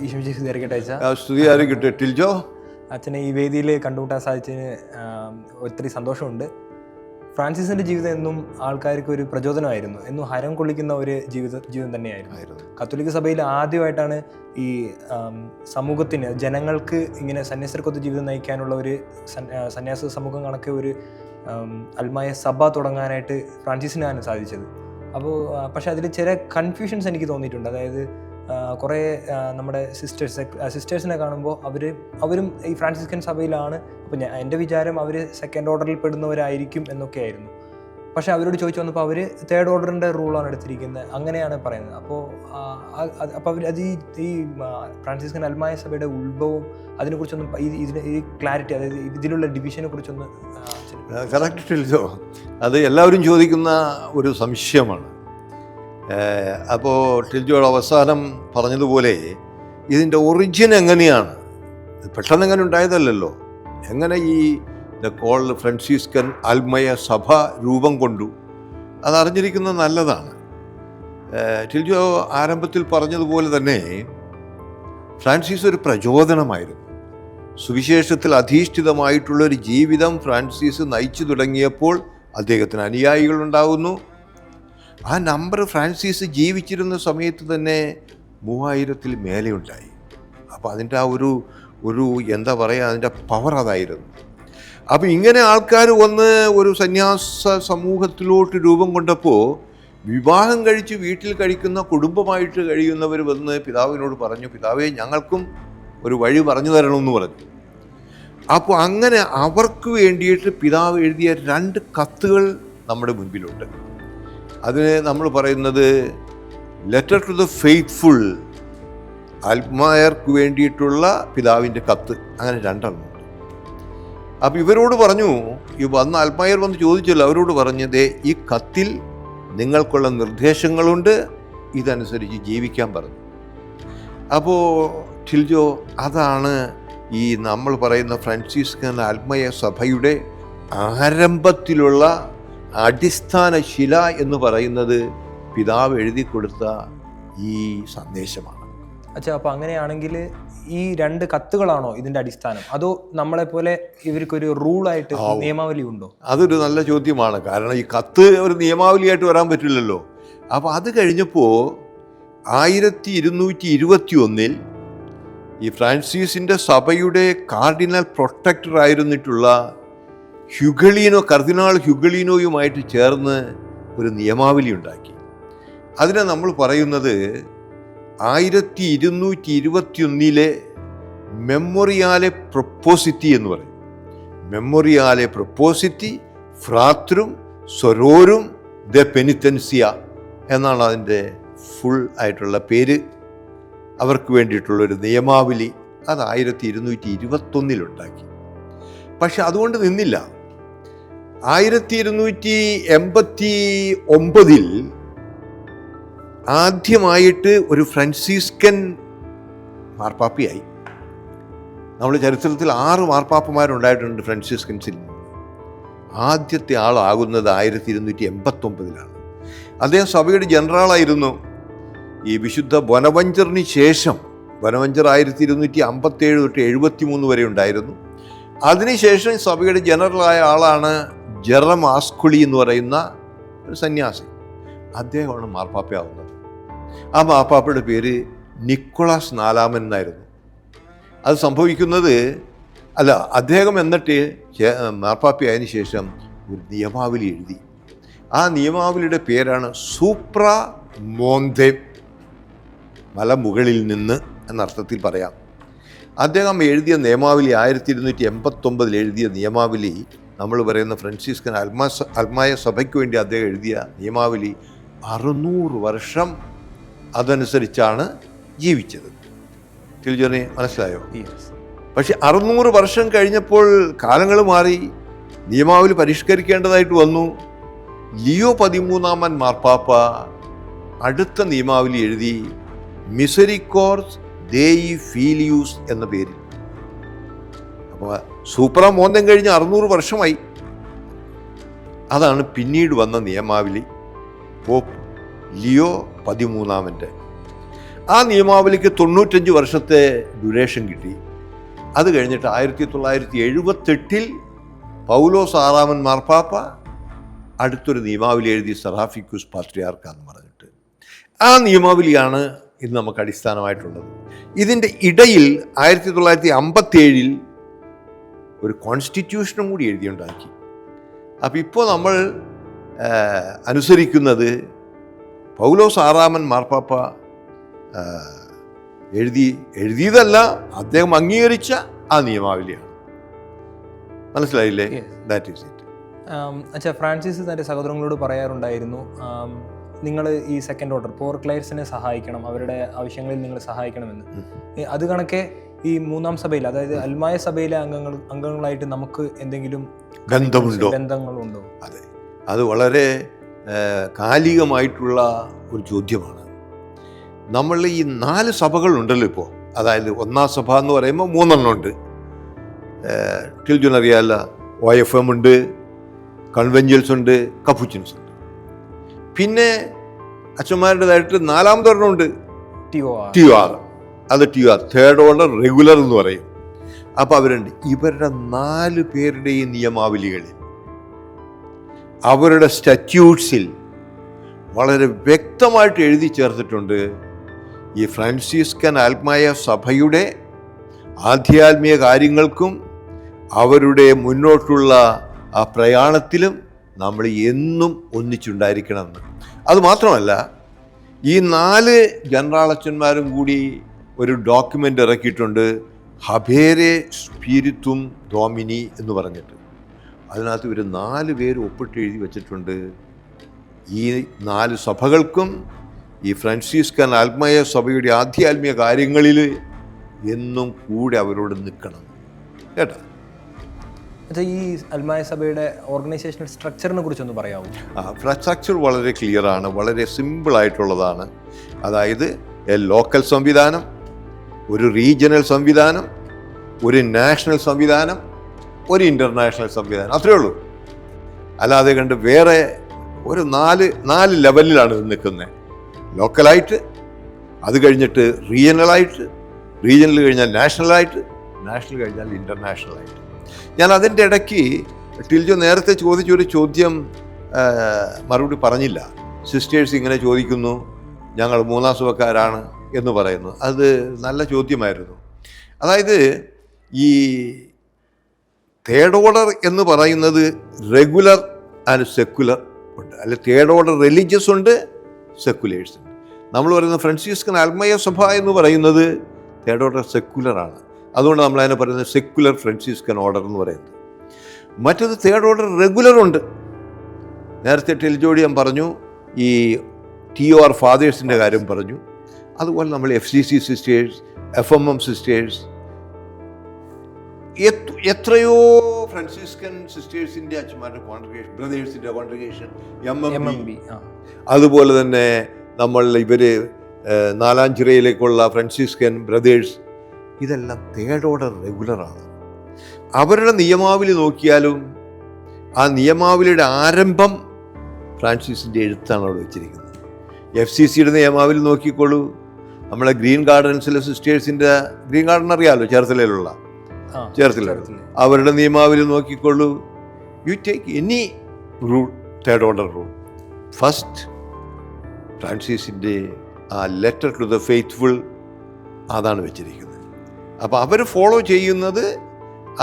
ഈശോമിശിഹായ്ക്ക് സ്തുതിയായിരിക്കട്ടെ അച്ഛാ. സ്തുതിയായിരിക്കട്ടെ ടിൽജോ. അച്ഛനെ ഈ വേദിയിൽ കണ്ടുമുട്ടാൻ സാധിച്ചതിന് ഒത്തിരി സന്തോഷമുണ്ട്. ഫ്രാൻസിസിൻ്റെ ജീവിതം എന്നും ആൾക്കാർക്ക് ഒരു പ്രചോദനമായിരുന്നു, എന്നും ഹരം കൊള്ളിക്കുന്ന ഒരു ജീവിതം തന്നെയായിരുന്നു. കത്തോലിക്ക സഭയിൽ ആദ്യമായിട്ടാണ് ഈ സമൂഹത്തിന്, ജനങ്ങൾക്ക് ഇങ്ങനെ സന്യാസർക്കൊത്ത് ജീവിതം നയിക്കാനുള്ള ഒരു സന്യാസ സമൂഹം കണക്കെ ഒരു അൽമായ സഭ തുടങ്ങാനായിട്ട് ഫ്രാൻസിസിനാണ് സാധിച്ചത്. പക്ഷെ അതിൽ ചില കൺഫ്യൂഷൻസ് എനിക്ക് തോന്നിയിട്ടുണ്ട്. അതായത് കുറേ നമ്മുടെ സിസ്റ്റേഴ്സിനെ കാണുമ്പോൾ അവരും ഈ ഫ്രാൻസിസ്കൻ സഭയിലാണ്. അപ്പോൾ എൻ്റെ വിചാരം അവർ സെക്കൻഡ് ഓർഡറിൽ പെടുന്നവരായിരിക്കും എന്നൊക്കെയായിരുന്നു. പക്ഷെ അവരോട് ചോദിച്ചു വന്നപ്പോൾ അവർ തേർഡ് ഓർഡറിൻ്റെ റൂളാണ് എടുത്തിരിക്കുന്നത്, അങ്ങനെയാണ് പറയുന്നത്. അപ്പോൾ അവർ അത് ഈ ഫ്രാൻസിസ്കൻ അൽമായ സഭയുടെ ഉത്ഭവം അതിനെക്കുറിച്ചൊന്നും ഈ ക്ലാരിറ്റി, അതായത് ഇതിലുള്ള ഡിവിഷനെ കുറിച്ചൊന്ന്. കറക്റ്റ് ടിൽജോ, അത് എല്ലാവരും ചോദിക്കുന്ന ഒരു സംശയമാണ്. അപ്പോൾ ടിൽജോയുടെ അവസാനം പറഞ്ഞതുപോലെ ഇതിൻ്റെ ഒറിജിൻ എങ്ങനെയാണ്, പെട്ടെന്ന് എങ്ങനെ ഉണ്ടായതല്ലല്ലോ. എങ്ങനെ ഈ കോൾഡ് ഫ്രാൻസിസ്കൻ അൽമായ സഭ രൂപം കൊണ്ടു, അതറിഞ്ഞിരിക്കുന്നത് നല്ലതാണ്. ടിൽജോ ആരംഭത്തിൽ പറഞ്ഞതുപോലെ തന്നെ ഫ്രാൻസിസ് ഒരു പ്രചോദനമായിരുന്നു. സുവിശേഷത്തിൽ അധിഷ്ഠിതമായിട്ടുള്ളൊരു ജീവിതം ഫ്രാൻസിസ് നയിച്ചു തുടങ്ങിയപ്പോൾ അദ്ദേഹത്തിന് അനുയായികളുണ്ടാകുന്നു. ആ നമ്പർ ഫ്രാൻസിസ് ജീവിച്ചിരുന്ന സമയത്ത് തന്നെ 3000-ൽ മേലെ ഉണ്ടായി. അപ്പോൾ അതിൻ്റെ ആ ഒരു എന്താ പറയുക, അതിൻ്റെ പവർ അതായിരുന്നു. അപ്പോൾ ഇങ്ങനെ ആൾക്കാർ വന്ന് ഒരു സന്യാസ സമൂഹത്തിലോട്ട് രൂപം കൊണ്ടപ്പോൾ വിവാഹം കഴിച്ച് വീട്ടിൽ കഴിക്കുന്ന, കുടുംബമായിട്ട് കഴിയുന്നവർ വന്ന് പിതാവിനോട് പറഞ്ഞു, പിതാവേ ഞങ്ങൾക്കും ഒരു വഴി പറഞ്ഞു തരണമെന്ന് പറഞ്ഞു. അപ്പോൾ അങ്ങനെ അവർക്ക് വേണ്ടിയിട്ട് പിതാവ് എഴുതിയ 2 കത്തുകൾ നമ്മുടെ മുൻപിലുണ്ട്. അതിന് നമ്മൾ പറയുന്നത് ലെറ്റർ ടു ദ ഫെയ്ത്ത്ഫുൾ, അൽമായർക്ക് വേണ്ടിയിട്ടുള്ള പിതാവിൻ്റെ കത്ത്, അങ്ങനെ 2 എണ്ണമുണ്ട്. അപ്പോൾ ഇവരോട് പറഞ്ഞു, ഈ വന്ന അൽമായർ വന്ന് ചോദിച്ചല്ലോ, അവരോട് പറഞ്ഞത് ഈ കത്തിൽ നിങ്ങൾക്കുള്ള നിർദ്ദേശങ്ങളുണ്ട്, ഇതനുസരിച്ച് ജീവിക്കാൻ പറഞ്ഞു. അപ്പോൾ ടിൽജോ, അതാണ് ഈ നമ്മൾ പറയുന്ന ഫ്രാൻസിസ്കൻ അൽമായ സഭയുടെ ആരംഭത്തിലുള്ള അടിസ്ഥാന ശില എന്ന് പറയുന്നത് പിതാവ് എഴുതി കൊടുത്ത ഈ സന്ദേശമാണ്. അച്ഛാ, അപ്പോൾ അങ്ങനെയാണെങ്കിൽ ഈ 2 കത്തുകളാണോ ഇതിൻ്റെ അടിസ്ഥാനം, അതോ നമ്മളെപ്പോലെ ഇവർക്കൊരു റൂളായിട്ട് നിയമാവലി ഉണ്ടോ? അതൊരു നല്ല ചോദ്യമാണ്. കാരണം ഈ കത്ത് ഒരു നിയമാവലിയായിട്ട് വരാൻ പറ്റില്ലല്ലോ. അപ്പോൾ അത് കഴിഞ്ഞപ്പോൾ 1221 ഈ ഫ്രാൻസിസിൻ്റെ സഭയുടെ കാർഡിനൽ പ്രൊട്ടക്ടർ ആയിരുന്നിട്ടുള്ള കർദിനാൾ ഹ്യൂഗളീനോയുമായിട്ട് ചേർന്ന് ഒരു നിയമാവലി ഉണ്ടാക്കി. അതിനെ നമ്മൾ പറയുന്നത് 1221 മെമ്മോറിയാലെ പ്രൊപ്പോസിറ്റി എന്ന് പറയും. മെമ്മോറിയാലെ പ്രൊപ്പോസിറ്റി ഫ്രാത്രും സൊരോരും ദ പെനിറ്റൻസിയ എന്നാണ് അതിൻ്റെ ഫുൾ ആയിട്ടുള്ള പേര്. അവർക്ക് വേണ്ടിയിട്ടുള്ളൊരു നിയമാവലി അത് 1221 ഉണ്ടാക്കി. പക്ഷെ അതുകൊണ്ട് നിന്നില്ല. 1289 ആദ്യമായിട്ട് ഒരു ഫ്രാൻസിസ്കൻ മാർപ്പാപ്പയായി. നമ്മൾ ചരിത്രത്തിൽ 6 മാർപ്പാപ്പമാരുണ്ടായിട്ടുണ്ട് ഫ്രാൻസിസ്കൻസിൽ. ആദ്യത്തെ ആളാകുന്നത് 1289 അദ്ദേഹം സഭയുടെ ജനറലായിരുന്നു. ഈ വിശുദ്ധ ബൊനവഞ്ചറിന് ശേഷം, ബൊനവഞ്ചർ 1257 തൊട്ട് 73 വരെ ഉണ്ടായിരുന്നു. അതിനുശേഷം സഭയുടെ ജനറലായ ആളാണ് ജെറം ആസ്കുളി എന്ന് പറയുന്ന ഒരു സന്യാസി. അദ്ദേഹമാണ് മാർപ്പാപ്പയാവുന്നത്. ആ മാർപ്പാപ്പയുടെ പേര് നിക്കോളാസ് 4 എന്നായിരുന്നു. അത് സംഭവിക്കുന്നത് അദ്ദേഹം എന്നിട്ട് മാർപ്പാപ്പയായതിനു ശേഷം ഒരു നിയമാവലി എഴുതി. ആ നിയമാവലിയുടെ പേരാണ് സൂപ്രാ മോന്തേ, മലമുകളിൽ നിന്ന് എന്നർത്ഥത്തിൽ പറയാം. അദ്ദേഹം എഴുതിയ നിയമാവലി 1289 എഴുതിയ നിയമാവലി, നമ്മൾ പറയുന്ന ഫ്രാൻസിസ്കൻ അൽമായ സഭയ്ക്ക് വേണ്ടി അദ്ദേഹം എഴുതിയ നിയമാവലി 600 വർഷം അതനുസരിച്ചാണ് ജീവിച്ചത്. ടിൽജോനെ മനസ്സിലായോ? പക്ഷെ 600 വർഷം കഴിഞ്ഞപ്പോൾ കാലങ്ങൾ മാറി, നിയമാവലി പരിഷ്കരിക്കേണ്ടതായിട്ട് വന്നു. ലിയോ 13 മാർപ്പാപ്പ അടുത്ത നിയമാവലി എഴുതി, മിസറിക്കോർഡ്സ് ദേയി ഫീലിയൂസ് എന്ന പേരിൽ. അപ്പോൾ സൂപ്രാ മോന്തം കഴിഞ്ഞ് 600 വർഷമായി. അതാണ് പിന്നീട് വന്ന നിയമാവലി, പോപ്പ് ലിയോ 13. ആ നിയമാവലിക്ക് 95 വർഷത്തെ ഡ്യൂറേഷൻ കിട്ടി. അത് കഴിഞ്ഞിട്ട് 1978 പൗലോസ് ആറാമൻ മാർപ്പാപ്പ അടുത്തൊരു നിയമാവലി എഴുതി, സെറാഫിക്കൂസ് പാത്രിയാർക്ക എന്ന് പറഞ്ഞിട്ട്. ആ നിയമാവലിയാണ് ഇന്ന് നമുക്ക് അടിസ്ഥാനമായിട്ടുള്ളത്. ഇതിൻ്റെ ഇടയിൽ 1957 ഒരു കോൺസ്റ്റിറ്റ്യൂഷനും കൂടി എഴുതിയുണ്ടാക്കി. അപ്പം ഇപ്പോൾ നമ്മൾ അനുസരിക്കുന്നത് പൗലോസ് ആറാമൻ മാർപ്പാപ്പ എഴുതിയതല്ല, അദ്ദേഹം അംഗീകരിച്ച ആ നിയമാവലിയാണ്. മനസ്സിലായില്ലേ? That is it. അച്ഛാ, ഫ്രാൻസിസ് തൻ്റെ സഹോദരങ്ങളോട് പറയാറുണ്ടായിരുന്നു, നിങ്ങൾ ഈ സെക്കൻഡ് ഓർഡർ പോർ ക്ലയർസിനെ സഹായിക്കണം, അവരുടെ ആവശ്യങ്ങളിൽ നിങ്ങൾ സഹായിക്കണമെന്ന്. അത് കണക്കെ ഈ മൂന്നാം സഭയിൽ, അതായത് അൽമായ സഭയിലെ അംഗങ്ങളായിട്ട് നമുക്ക് എന്തെങ്കിലും ബന്ധങ്ങളുണ്ടോ? അതെ, അത് വളരെ കാലികമായിട്ടുള്ള ഒരു ചോദ്യമാണ്. നമ്മൾ ഈ 4 സഭകളുണ്ടല്ലോ ഇപ്പോൾ. അതായത് ഒന്നാം സഭ എന്ന് പറയുമ്പോൾ 3 എണ്ണം ഉണ്ട്. ടിൽജുൻ അറിയാമല്ല, OFM ഉണ്ട്, കൺവെൻഷ്യൽസ് ഉണ്ട്, കപ്പുച്ചിൻസ് ഉണ്ട്. പിന്നെ അച്ഛന്മാരുടേതായിട്ട് 4ാമതൊരെണ്ണം ഉണ്ട്, TOR. അത് TOR, തേർഡ് ഓർഡർ റെഗുലർ എന്ന് പറയും. അപ്പോൾ അവരുണ്ട്. ഇവരുടെ 4 പേരുടെയും നിയമാവലികളിൽ, അവരുടെ സ്റ്റാറ്റ്യൂട്ട്സിൽ വളരെ വ്യക്തമായിട്ട് എഴുതി ചേർത്തിട്ടുണ്ട്, ഈ ഫ്രാൻസിസ്കൻ ആത്മായ സഭയുടെ ആധ്യാത്മിക കാര്യങ്ങൾക്കും അവരുടെ മുന്നോട്ടുള്ള ആ പ്രയാണത്തിലും നമ്മൾ എന്നും ഒന്നിച്ചുണ്ടായിരിക്കണമെന്ന്. അതുമാത്രമല്ല, ഈ 4 ജനറാളച്ചന്മാരും കൂടി ഒരു ഡോക്യുമെൻ്റ് ഇറക്കിയിട്ടുണ്ട്, ഹബേരെ സ്പിരിത്തും ഡോമിനി എന്ന് പറഞ്ഞിട്ട്. അതിനകത്ത് ഇവർ 4 പേര് ഒപ്പിട്ട് എഴുതി വച്ചിട്ടുണ്ട്, ഈ 4 സഭകൾക്കും ഈ ഫ്രാൻസിസ്കൻ ആത്മീയ സഭയുടെ ആധ്യാത്മിക കാര്യങ്ങളിൽ എന്നും കൂടെ അവരോട് നിൽക്കണം കേട്ടോ. ഈ അൽമായ സഭയുടെ ഓർഗനൈസേഷണൽ സ്ട്രക്ചറിനെ കുറിച്ചൊന്ന് പറയാമോ? സ്ട്രക്ചർ വളരെ ക്ലിയറാണ്, വളരെ സിമ്പിളായിട്ടുള്ളതാണ്. അതായത് ലോക്കൽ സംവിധാനം, ഒരു റീജിയണൽ സംവിധാനം, ഒരു നാഷണൽ സംവിധാനം, ഒരു ഇൻ്റർനാഷണൽ സംവിധാനം, അത്രയേ ഉള്ളൂ. അല്ലാതെ കണ്ട് വേറെ ഒരു 4 ലെവലിലാണ് നിൽക്കുന്നത്. ലോക്കലായിട്ട്, അത് കഴിഞ്ഞിട്ട് റീജിയണലായിട്ട്, റീജിയണൽ കഴിഞ്ഞാൽ നാഷണലായിട്ട്, നാഷണൽ കഴിഞ്ഞാൽ ഇൻ്റർനാഷണലായിട്ട്. ഞാൻ അതിൻ്റെ ഇടയ്ക്ക് ടിൽജോ നേരത്തെ ചോദിച്ചൊരു ചോദ്യം മറുപടി പറഞ്ഞില്ല. സിസ്റ്റേഴ്സ് ഇങ്ങനെ ചോദിക്കുന്നു, ഞങ്ങൾ 3ാം സഭക്കാരാണ് എന്ന് പറയുന്നു. അത് നല്ല ചോദ്യമായിരുന്നു. അതായത് ഈ തേർഡ് ഓർഡർ എന്ന് പറയുന്നത് റെഗുലർ ആൻഡ് സെക്കുലർ ഉണ്ട്, അല്ലെ തേർഡ് ഓർഡർ റിലീജിയസ് ഉണ്ട്, സെക്കുലേഴ്സ് ഉണ്ട്. നമ്മൾ പറയുന്നത് ഫ്രാൻസിസ്കൻ ആത്മീയ സഭ എന്ന് പറയുന്നത് തേർഡ് ഓർഡർ സെക്കുലറാണ്. അതുകൊണ്ട് നമ്മളതിനെ പറയുന്നത് സെക്കുലർ ഫ്രാൻസിസ്കൻ ഓർഡർ എന്ന് പറയുന്നത്. മറ്റത് തേർഡ് ഓർഡർ റെഗുലർ ഉണ്ട്. നേരത്തെ ടെലിജോടി ഞാൻ പറഞ്ഞു, ഈ TOR ഫാദേഴ്സിൻ്റെ കാര്യം പറഞ്ഞു. അതുപോലെ നമ്മൾ FCC സിസ്റ്റേഴ്സ്, FMM സിസ്റ്റേഴ്സ്, എത്രയോ ഫ്രാൻസിസ്കൻ സിസ്റ്റേഴ്സിൻ്റെ അച്ഛന്മാരുടെ കോൺഗ്രിഗേഷൻ, ബ്രദേഴ്സിൻ്റെ കോൺഗ്രിഗേഷൻ, MMB. അതുപോലെ തന്നെ നമ്മൾ ഇവർ നാലാഞ്ചിറയിലേക്കുള്ള ഫ്രാൻസിസ്കൻ ബ്രദേഴ്സ്, ഇതെല്ലാം തേർഡ് ഓർഡർ റെഗുലറാണ്. അവരുടെ നിയമാവലി നോക്കിയാലും ആ നിയമാവലിയുടെ ആരംഭം ഫ്രാൻസിസിൻ്റെ എഴുത്താണ് അവിടെ വെച്ചിരിക്കുന്നത്. FCCയുടെ നിയമാവലി നോക്കിക്കോളൂ. നമ്മളെ ഗ്രീൻ ഗാർഡൻസിലെ സിസ്റ്റേഴ്സിൻ്റെ, ഗ്രീൻ ഗാർഡൻ അറിയാമല്ലോ, ചേർത്തലയിലുള്ള, അവരുടെ നിയമാവലി നോക്കിക്കൊള്ളൂ. You take any rule, third order rule, first ഫ്രാൻസിസിൻ്റെ ആ ലെറ്റർ ടു ദ ഫെയ്ത്ത്ഫുൾ അതാണ് വെച്ചിരിക്കുന്നത്. അപ്പോൾ അവർ ഫോളോ ചെയ്യുന്നത്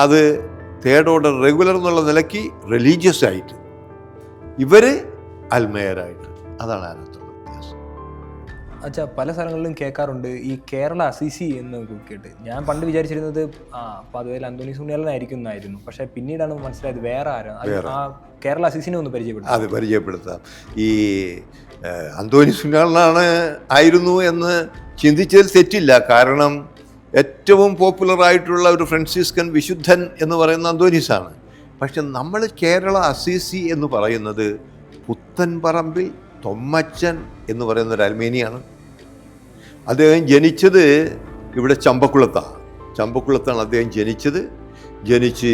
അത് തേർഡ് ഓർഡർ റെഗുലർ എന്നുള്ള നിലയ്ക്ക് റിലീജിയസ് ആയിട്ട്, ഇവർ അൽമേയറായിട്ട്. അതാണ് അതിനകത്തുള്ള വ്യത്യാസം. അച്ഛാ, പല സ്ഥലങ്ങളിലും കേൾക്കാറുണ്ട് ഈ കേരള അസീസി എന്ന് കേട്ട്. ഞാൻ പണ്ട് വിചാരിച്ചിരുന്നത് പതുവേൽ അന്തോണീസ് ഉണ്ണിയാലനായിരിക്കും എന്നായിരുന്നു. പക്ഷേ പിന്നീടാണ് മനസ്സിലായത് വേറെ ആരാണ്. ആ കേരള അസീസിനെ ഒന്ന് പരിചയപ്പെടുത്താം. അത് പരിചയപ്പെടുത്താം. ഈ അന്തോണീസ് ഉണ്ണിയാലനാണ് ആയിരുന്നു എന്ന് ചിന്തിച്ചതിൽ തെറ്റില്ല. കാരണം ഏറ്റവും പോപ്പുലറായിട്ടുള്ള ഒരു ഫ്രാൻസിസ്കൻ വിശുദ്ധൻ എന്ന് പറയുന്ന അന്തോണീസാണ്. പക്ഷെ നമ്മൾ കേരള അസീസി എന്ന് പറയുന്നത് പുത്തൻപറമ്പിൽ തൊമ്മച്ചൻ എന്ന് പറയുന്ന ഒരു അൽമേനിയാണ്. അദ്ദേഹം ജനിച്ചത് ഇവിടെ ചമ്പക്കുളത്താണ് അദ്ദേഹം ജനിച്ച്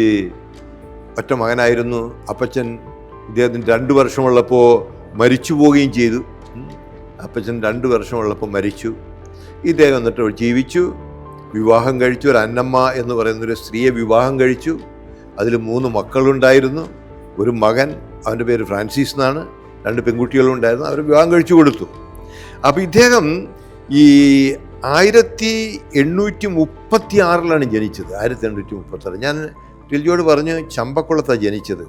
ഒറ്റ മകനായിരുന്നു. അപ്പച്ചൻ ഇദ്ദേഹത്തിന് 2 വർഷമുള്ളപ്പോൾ മരിച്ചു പോവുകയും ചെയ്തു. അപ്പച്ചൻ 2 വർഷമുള്ളപ്പോൾ മരിച്ചു. ഇദ്ദേഹം എന്നിട്ട് ജീവിച്ചു, വിവാഹം കഴിച്ചു. ഒരു അന്നമ്മ എന്ന് പറയുന്നൊരു സ്ത്രീയെ വിവാഹം കഴിച്ചു. അതിൽ 3 മക്കളുണ്ടായിരുന്നു. ഒരു മകൻ, അവൻ്റെ പേര് ഫ്രാൻസിസ് എന്നാണ്. 2 പെൺകുട്ടികളും ഉണ്ടായിരുന്നു. അവർ വിവാഹം കഴിച്ചു കൊടുത്തു. അപ്പോൾ ഇദ്ദേഹം ഈ 1836 ജനിച്ചത്. 1836. ഞാൻ ടിൽജോട് പറഞ്ഞ് ചമ്പക്കുളത്താണ് ജനിച്ചത്.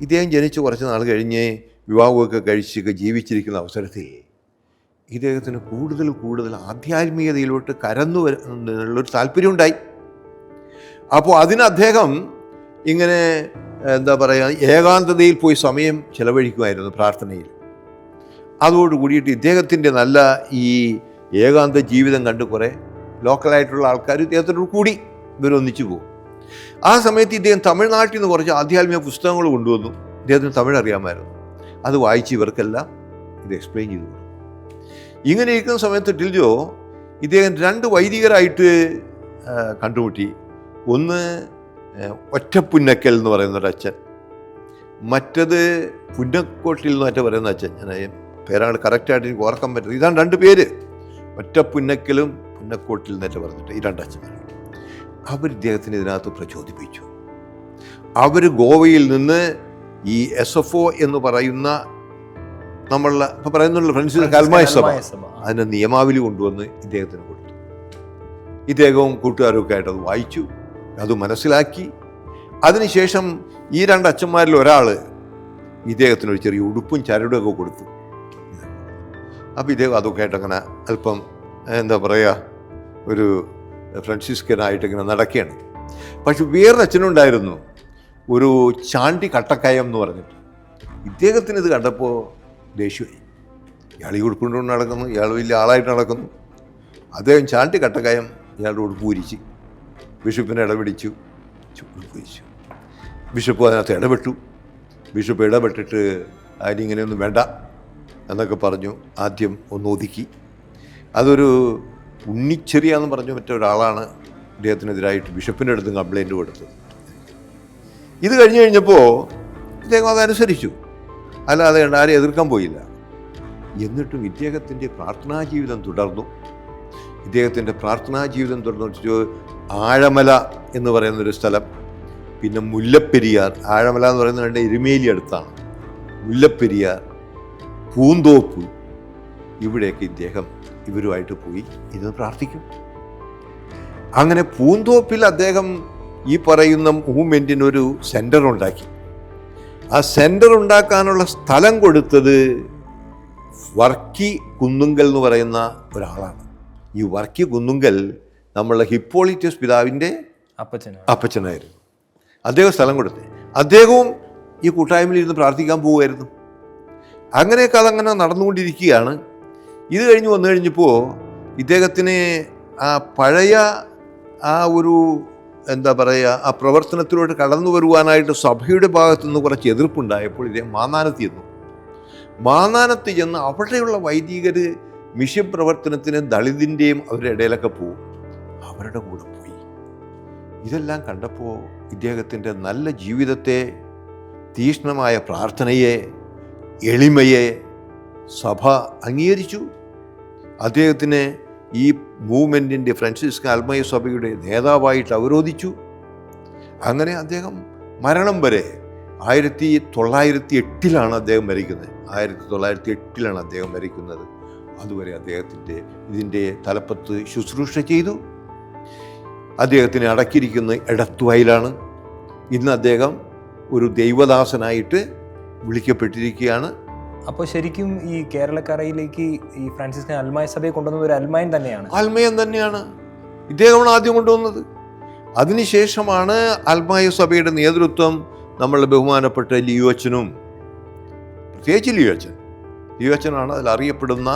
ഇദ്ദേഹം ജനിച്ച് കുറച്ച് നാൾ കഴിഞ്ഞ് വിവാഹമൊക്കെ കഴിച്ചൊക്കെ ജീവിച്ചിരിക്കുന്ന അവസരത്തിൽ ഇദ്ദേഹത്തിന് കൂടുതൽ ആധ്യാത്മികതയിലോട്ട് കരന്നു വരുന്നുള്ളൊരു താല്പര്യമുണ്ടായി. അപ്പോൾ അതിന് അദ്ദേഹം ഇങ്ങനെ എന്താ പറയുക, ഏകാന്തതയിൽ പോയി സമയം ചെലവഴിക്കുമായിരുന്നു പ്രാർത്ഥനയിൽ. അതോടുകൂടിയിട്ട് ഇദ്ദേഹത്തിൻ്റെ നല്ല ഈ ഏകാന്ത ജീവിതം കണ്ട് കുറേ ലോക്കലായിട്ടുള്ള ആൾക്കാർ ഇദ്ദേഹത്തോട് കൂടി ഇവരൊന്നിച്ചു പോകും. ആ സമയത്ത് ഇദ്ദേഹം തമിഴ്നാട്ടിൽ നിന്ന് കുറച്ച് ആധ്യാത്മിക പുസ്തകങ്ങൾ കൊണ്ടുവന്നു. ഇദ്ദേഹത്തിന് തമിഴ് അറിയാമായിരുന്നു. അത് വായിച്ച് ഇവർക്കെല്ലാം ഇത് എക്സ്പ്ലെയിൻ ചെയ്തു കൊടുക്കും. ഇങ്ങനെ ഇരിക്കുന്ന സമയത്ത് ടിൽജോ ഇദ്ദേഹം 2 വൈദികരായിട്ട് കണ്ടുമുട്ടി. ഒന്ന് ഒറ്റപ്പുന്നക്കൽ എന്ന് പറയുന്ന ഒരു അച്ഛൻ, മറ്റത് പുന്നക്കോട്ടിൽ എന്ന് മറ്റേ പറയുന്ന അച്ഛൻ. ഞാൻ പേരാണ് കറക്റ്റായിട്ട് എനിക്ക് ഓർക്കാൻ പറ്റുന്നത്. ഇതാണ് 2 പേര്, ഒറ്റപ്പുന്നക്കലും പുന്നക്കോട്ടിൽ എന്നൊക്കെ പറഞ്ഞിട്ട് ഈ 2 അച്ഛന്മാർ. അവർ ഇദ്ദേഹത്തിന് ഇതിനകത്ത് പ്രചോദിപ്പിച്ചു. അവർ ഗോവയിൽ നിന്ന് ഈ SFO എന്ന് പറയുന്ന നമ്മളുടെ ഇപ്പം പറയുന്നുള്ള ഫ്രാൻസിസ് അൽമായ സഭ, അതിൻ്റെ നിയമാവലി കൊണ്ടുവന്ന് ഇദ്ദേഹത്തിന് കൊടുത്തു. ഇദ്ദേഹവും കൂട്ടുകാരൊക്കെ ആയിട്ട് അത് വായിച്ചു, അത് മനസ്സിലാക്കി. അതിനുശേഷം ഈ 2 അച്ഛന്മാരിൽ ഒരാൾ ഇദ്ദേഹത്തിനൊരു ചെറിയ ഉടുപ്പും ചരടുമൊക്കെ കൊടുത്തു. അപ്പോൾ ഇദ്ദേഹം അതൊക്കെ ആയിട്ട് അങ്ങനെ അല്പം എന്താ പറയുക, ഒരു ഫ്രാൻസിസ്കനായിട്ട് ഇങ്ങനെ നടക്കുകയാണ്. പക്ഷെ വേറൊരു അച്ഛനുണ്ടായിരുന്നു, ഒരു ചാണ്ടി കട്ടക്കയം എന്ന് പറഞ്ഞിട്ട്. ഇദ്ദേഹത്തിന് ഇത് കണ്ടപ്പോൾ ദേഷ്യമായി. ഇയാൾ ഈ ഉടുപ്പുകൊണ്ട് നടക്കുന്നു, ഇയാൾ വലിയ ആളായിട്ട് നടക്കുന്നു. അദ്ദേഹം ചാണ്ടി കട്ടക്കയം ഇയാളുടെ ഉടുപ്പ് ഊരിച്ച് ബിഷപ്പിനെ ഇടപിടിച്ചു, ഉടുപ്പ്. ബിഷപ്പ് അതിനകത്ത് ഇടപെട്ടു. ബിഷപ്പ് ഇടപെട്ടിട്ട് അതിനിങ്ങനെയൊന്നും വേണ്ട എന്നൊക്കെ പറഞ്ഞു. ആദ്യം ഒന്ന് ഒതുക്കി. അതൊരു ഉണ്ണിച്ചെറിയാന്ന് പറഞ്ഞു മറ്റൊരാളാണ് ഇദ്ദേഹത്തിനെതിരായിട്ട് ബിഷപ്പിൻ്റെ അടുത്ത് കംപ്ലൈൻറ്റ് കൊടുത്തത്. ഇത് കഴിഞ്ഞപ്പോൾ ഇദ്ദേഹം അതനുസരിച്ചു, അല്ലാതെ ആരെയും എതിർക്കാൻ പോയില്ല. എന്നിട്ടും ഇദ്ദേഹത്തിൻ്റെ പ്രാർത്ഥനാ ജീവിതം തുടർന്നു. ഇദ്ദേഹത്തിൻ്റെ പ്രാർത്ഥനാ ജീവിതം തുടർന്നു. ആഴമല എന്ന് പറയുന്നൊരു സ്ഥലം, പിന്നെ മുല്ലപ്പെരിയാർ. ആഴമല എന്ന് പറയുന്നത് എരുമേലി അടുത്താണ്. മുല്ലപ്പെരിയാർ, പൂന്തോപ്പ്, ഇവിടെയൊക്കെ ഇദ്ദേഹം ഇവരുമായിട്ട് പോയി ഇരുന്ന് പ്രാർത്ഥിക്കും. അങ്ങനെ പൂന്തോപ്പിൽ അദ്ദേഹം ഈ പറയുന്ന മൂവ്മെൻറ്റിനൊരു സെൻറ്റർ ഉണ്ടാക്കി. ആ സെൻറ്റർ ഉണ്ടാക്കാനുള്ള സ്ഥലം കൊടുത്തത് വർക്കി കുന്നുങ്കൽ എന്ന് പറയുന്ന ഒരാളാണ്. ഈ വർക്കി കുന്നുങ്കൽ നമ്മളുടെ ഹിപ്പോളിറ്റസ് പിതാവിൻ്റെ അപ്പച്ചനായിരുന്നു. അദ്ദേഹം സ്ഥലം കൊടുത്തത്. അദ്ദേഹവും ഈ കൂട്ടായ്മയിൽ ഇരുന്ന് പ്രാർത്ഥിക്കാൻ പോവുമായിരുന്നു. അങ്ങനെയൊക്കെ അതങ്ങനെ നടന്നുകൊണ്ടിരിക്കുകയാണ്. ഇത് കഴിഞ്ഞ് വന്നു കഴിഞ്ഞപ്പോൾ ഇദ്ദേഹത്തിന് ആ പഴയ ആ ഒരു എന്താ പറയുക, ആ പ്രവർത്തനത്തിലോട്ട് കടന്നു വരുവാനായിട്ട് സഭയുടെ ഭാഗത്തു നിന്ന് കുറച്ച് എതിർപ്പുണ്ടായപ്പോൾ ഇദ്ദേഹം മാന്നാനത്ത് ചെന്നു. മാന്നാനത്ത് ചെന്ന് അവിടെയുള്ള വൈദികർ മിഷൻ പ്രവർത്തനത്തിന് ദളിതിൻ്റെയും അവരുടെ ഇടയിലൊക്കെ പോവും. അവരുടെ കൂടെ പോയി. ഇതെല്ലാം കണ്ടപ്പോൾ ഇദ്ദേഹത്തിൻ്റെ നല്ല ജീവിതത്തെ, തീക്ഷ്ണമായ പ്രാർത്ഥനയെ, എളിമയെ സഭ അംഗീകരിച്ചു. അദ്ദേഹത്തിന് ഈ മൂവ്മെൻറ്റിൻ്റെ ഫ്രാൻസിസ്കൻ അൽമായ സഭയുടെ നേതാവായിട്ട് അവരോധിച്ചു. അങ്ങനെ അദ്ദേഹം മരണം വരെ 1908 അദ്ദേഹം മരിക്കുന്നത്. 1908 അദ്ദേഹം മരിക്കുന്നത്. അതുവരെ അദ്ദേഹത്തിൻ്റെ ഇതിൻ്റെ തലപ്പത്ത് ശുശ്രൂഷ ചെയ്തു. അദ്ദേഹത്തിനെ അടക്കിയിരിക്കുന്ന എടത്തുവയിലാണ്. ഇന്ന് അദ്ദേഹം ഒരു ദൈവദാസനായിട്ട് വിളിക്കപ്പെട്ടിരിക്കുകയാണ്. അപ്പോൾ ശരിക്കും ഈ കേരളക്കരയിലേക്ക് ഈ ഫ്രാൻസിസ്കൻ അൽമായ സഭയെ കൊണ്ടുവന്നത് ഒരു അൽമായൻ തന്നെയാണ്. അൽമയൻ തന്നെയാണ്. ഇദ്ദേഹമാണ് ആദ്യം കൊണ്ടുവന്നത്. അതിനുശേഷമാണ് അൽമായ സഭയുടെ നേതൃത്വം നമ്മളുടെ ബഹുമാനപ്പെട്ട ലിയോ അച്ഛനും, പ്രത്യേകിച്ച് ലിയോ അച്ഛനാണ് അതിൽ അറിയപ്പെടുന്ന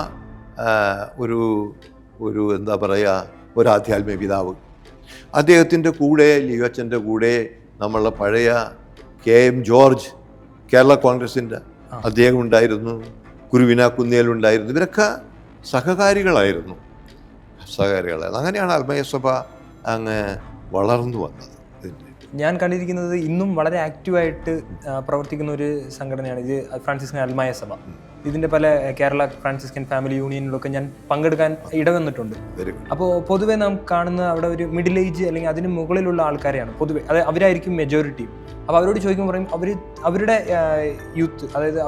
ഒരു എന്താ പറയുക, ഒരു ആധ്യാത്മിക പിതാവ്. അദ്ദേഹത്തിൻ്റെ കൂടെ, ലിയോ അച്ഛൻ്റെ കൂടെ നമ്മളുടെ പഴയ KM ജോർജ്, കേരള കോൺഗ്രസിൻ്റെ അദ്ദേഹം ഉണ്ടായിരുന്നു. കുരുവിന കുന്നേലുണ്ടായിരുന്നു. ഇവരൊക്കെ സഹകാരികളായിരുന്നു. അങ്ങനെയാണ് അൽമായ സഭ അങ്ങ് വളർന്നു വന്നത്. ഞാൻ കണ്ടിരിക്കുന്നത് ഇന്നും വളരെ ആക്റ്റീവായിട്ട് പ്രവർത്തിക്കുന്ന ഒരു സംഘടനയാണ് ഇത് ഫ്രാൻസിസ്കൻ അൽമായ സഭ. ഇതിൻ്റെ പല കേരള ഫ്രാൻസിസ്കൻ ഫാമിലി യൂണിയനിലൊക്കെ ഞാൻ പങ്കെടുക്കാൻ ഇടവന്നിട്ടുണ്ട്. അപ്പോൾ പൊതുവെ നാം കാണുന്ന അവിടെ ഒരു മിഡിൽ ഏജ് അല്ലെങ്കിൽ അതിന് മുകളിലുള്ള ആൾക്കാരെയാണ് പൊതുവെ, അത് അവരായിരിക്കും മെജോറിറ്റി. അപ്പോൾ അവരോട് ചോദിക്കുമ്പോൾ പറയും അവരുടെ യൂത്ത്, അതായത്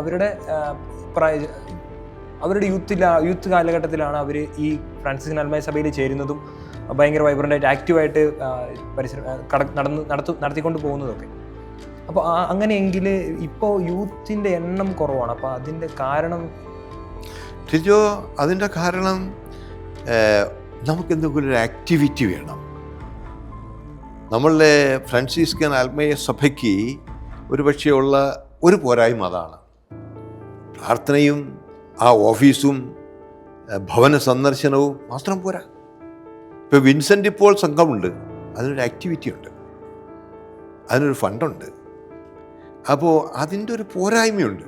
അവരുടെ യൂത്ത് കാലഘട്ടത്തിലാണ് അവർ ഈ ഫ്രാൻസിസ്കൻ അൽമായ സഭയിൽ ചേരുന്നതും ഭയങ്കര വൈബ്രൻ്റായിട്ട് ആക്റ്റീവായിട്ട് നടത്തിക്കൊണ്ട് പോകുന്നതൊക്കെ. അപ്പോൾ അങ്ങനെയെങ്കിൽ ഇപ്പോൾ യൂത്തിൻ്റെ എണ്ണം കുറവാണ്. അപ്പോൾ അതിൻ്റെ കാരണം ടിജോ, അതിൻ്റെ കാരണം നമുക്കെന്തെങ്കിലും ഒരു ആക്ടിവിറ്റി വേണം. നമ്മളുടെ ഫ്രാൻസിസ്കൻ ആത്മീയ സഭയ്ക്ക് ഒരുപക്ഷെ ഉള്ള ഒരു പോരായ്മ അതാണ്. പ്രാർത്ഥനയും ആ ഓഫീസും ഭവന സന്ദർശനവും മാത്രം പോരാ. ഇപ്പോൾ വിൻസെൻ്റ് ഇപ്പോൾ സംഘമുണ്ട്, അതിനൊരു ആക്ടിവിറ്റി ഉണ്ട്, അതിനൊരു ഫണ്ടുണ്ട്. അപ്പോൾ അതിൻ്റെ ഒരു പോരായ്മയുണ്ട്.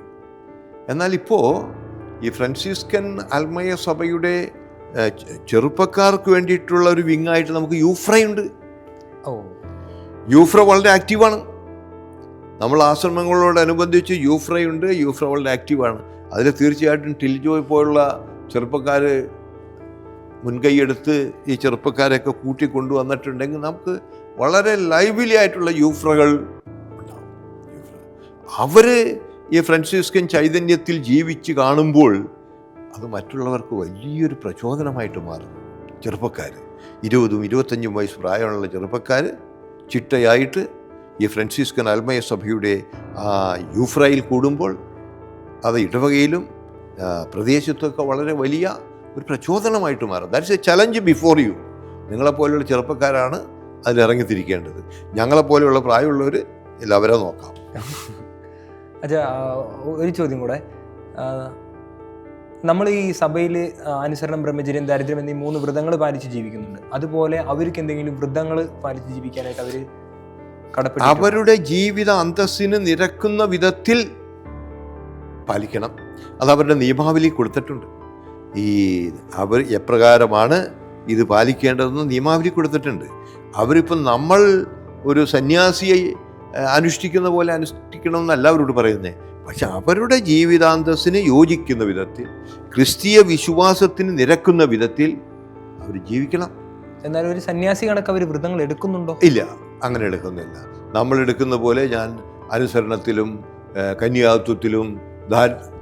എന്നാൽ ഇപ്പോൾ ഈ ഫ്രാൻസിസ്കൻ ആത്മീയ സഭയുടെ ചെറുപ്പക്കാർക്ക് വേണ്ടിയിട്ടുള്ള ഒരു വിങ്ങായിട്ട് നമുക്ക് യൂഫ്രയുണ്ട്. യൂഫ്ര വളരെ ആക്റ്റീവാണ്. നമ്മൾ ആശ്രമങ്ങളോടനുബന്ധിച്ച് യൂഫ്രയുണ്ട്. യൂഫ്ര വളരെ ആക്റ്റീവാണ്. അതിൽ തീർച്ചയായിട്ടും ടിൽജോയ് പോലുള്ള ചെറുപ്പക്കാർ മുൻകൈയെടുത്ത് ഈ ചെറുപ്പക്കാരെയൊക്കെ കൂട്ടിക്കൊണ്ടുവന്നിട്ടുണ്ടെങ്കിൽ നമുക്ക് വളരെ ലൈവ്ലി ആയിട്ടുള്ള യൂഫ്രകൾ ഉണ്ടാവും. അവർ ഈ ഫ്രാൻസിസ്കൻ ചൈതന്യത്തിൽ ജീവിച്ച് കാണുമ്പോൾ അത് മറ്റുള്ളവർക്ക് വലിയൊരു പ്രചോദനമായിട്ട് മാറും. ചെറുപ്പക്കാർ 20-25 വയസ്സ് പ്രായമുള്ള ചെറുപ്പക്കാർ ചിട്ടയായിട്ട് ഈ ഫ്രാൻസിസ്കൻ ആത്മീയ സഭയുടെ യൂഫ്രയിൽ കൂടുമ്പോൾ അത് ഇടവകയിലും പ്രദേശത്തൊക്കെ വളരെ വലിയ ഒരു പ്രചോദനമായിട്ട് മാറും. That's a challenge before you. നിങ്ങളെപ്പോലെയുള്ള ചെറുപ്പക്കാരാണ് അതിലിറങ്ങിത്തിരിക്കേണ്ടത്. ഞങ്ങളെപ്പോലെയുള്ള പ്രായമുള്ളവർ എല്ലാവരും നോക്കാം. അച്ഛാ, ഒരു ചോദ്യം കൂടെ. നമ്മൾ ഈ സഭയിൽ അനുസരണം, ബ്രഹ്മചര്യം, ദാരിദ്ര്യം എന്നീ 3 വ്രതങ്ങൾ പാലിച്ച് ജീവിക്കുന്നുണ്ട്. അതുപോലെ അവർക്ക് എന്തെങ്കിലും വ്രതങ്ങൾ പാലിച്ച് ജീവിക്കാനായിട്ട് അവർ കടപ്പെട്ടു അവരുടെ ജീവിത അന്തസ്സിന് നിരക്കുന്ന വിധത്തിൽ പാലിക്കണം. അത് അവരുടെ നിയമാവലി കൊടുത്തിട്ടുണ്ട്. അവർ എപ്രകാരമാണ് ഇത് പാലിക്കേണ്ടതെന്ന് നിയമാവലി കൊടുത്തിട്ടുണ്ട്. അവരിപ്പം നമ്മൾ ഒരു സന്യാസിയെ അനുഷ്ഠിക്കുന്ന പോലെ അനുഷ്ഠിക്കണമെന്നല്ല അവരോട് പറയുന്നത്. പക്ഷെ അവരുടെ ജീവിതാന്തസ്സിന് യോജിക്കുന്ന വിധത്തിൽ, ക്രിസ്തീയ വിശ്വാസത്തിന് നിരക്കുന്ന വിധത്തിൽ അവർ ജീവിക്കണം. എന്നാൽ ഒരു സന്യാസി കണക്ക് അവർ വ്രതങ്ങൾ എടുക്കുന്നുണ്ടോ? ഇല്ല, അങ്ങനെ എടുക്കുന്നില്ല. നമ്മൾ എടുക്കുന്ന പോലെ ഞാൻ അനുസരണത്തിലും കന്യാത്വത്തിലും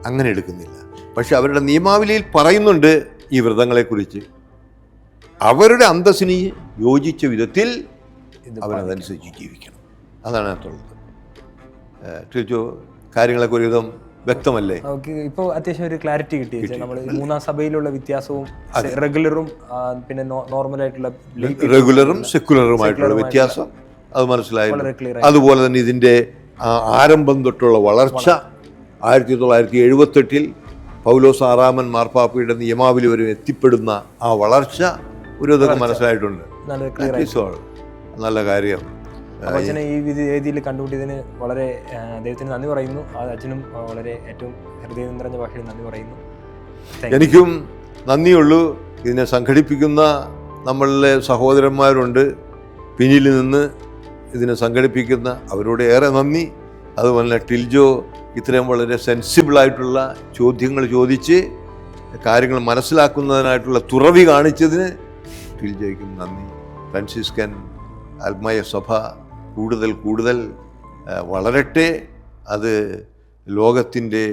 അങ്ങനെ എടുക്കുന്നില്ല. പക്ഷെ അവരുടെ നിയമാവലിയിൽ പറയുന്നുണ്ട് ഈ വ്രതങ്ങളെക്കുറിച്ച്. അവരുടെ അന്തസ്സിന് യോജിച്ച വിധത്തിൽ അവരതനുസരിച്ച് ജീവിക്കണം. അതാണ് അതിനകത്തുള്ളത്. ടിൽജോ, കാര്യങ്ങളൊക്കെ ഒരുവിധം വ്യക്തമല്ലേ? ഇപ്പോൾ അത്യാവശ്യം ഒരു ക്ലാരിറ്റി കിട്ടി. നമ്മൾ 3 സഭയിലുള്ള വ്യത്യാസവും റെഗുലറും പിന്നെ നോർമലായിട്ടുള്ള റെഗുലറും സെക്കുലറുമായിട്ടുള്ള വ്യത്യാസം അത് മനസ്സിലായി. അതുപോലെ തന്നെ ഇതിൻ്റെ ആരംഭം തൊട്ടുള്ള വളർച്ച 1978 പൗലോസ് 6 മാർപ്പാപ്പയുടെ നിയമാവലി വരെ എത്തിപ്പെടുന്ന ആ വളർച്ച ഒരു ഇതൊക്കെ മനസ്സിലായിട്ടുണ്ട്. നല്ല കാര്യം. അച്ഛനെ ഈ വേദിയിൽ കണ്ടുപിടിയതിന് വളരെ ദൈവത്തിന് നന്ദി പറയുന്നു. അച്ഛനും വളരെ ഏറ്റവും ഹൃദയം നിറഞ്ഞ ഭാഷയിൽ നന്ദി പറയുന്നു. എനിക്കും നന്ദിയുള്ളൂ. ഇതിനെ സംഘടിപ്പിക്കുന്ന നമ്മളിലെ സഹോദരന്മാരുണ്ട്, പിന്നിൽ നിന്ന് ഇതിനെ സംഘടിപ്പിക്കുന്ന അവരോട് ഏറെ നന്ദി. അതുപോലെ ടിൽജോ ഇത്രയും വളരെ സെൻസിബിളായിട്ടുള്ള ചോദ്യങ്ങൾ ചോദിച്ച് കാര്യങ്ങൾ മനസ്സിലാക്കുന്നതിനായിട്ടുള്ള തുറവി കാണിച്ചതിന് ടിൽജോയ്ക്കും നന്ദി. ഫ്രാൻസിസ്കൻ ആത്മീയ സഭ കൂടുതൽ വളരട്ടെ. അത് ലോകത്തിൻ്റെ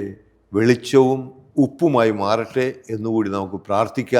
വെളിച്ചവും ഉപ്പുമായി മാറട്ടെ എന്നുകൂടി നമുക്ക് പ്രാർത്ഥിക്കാം.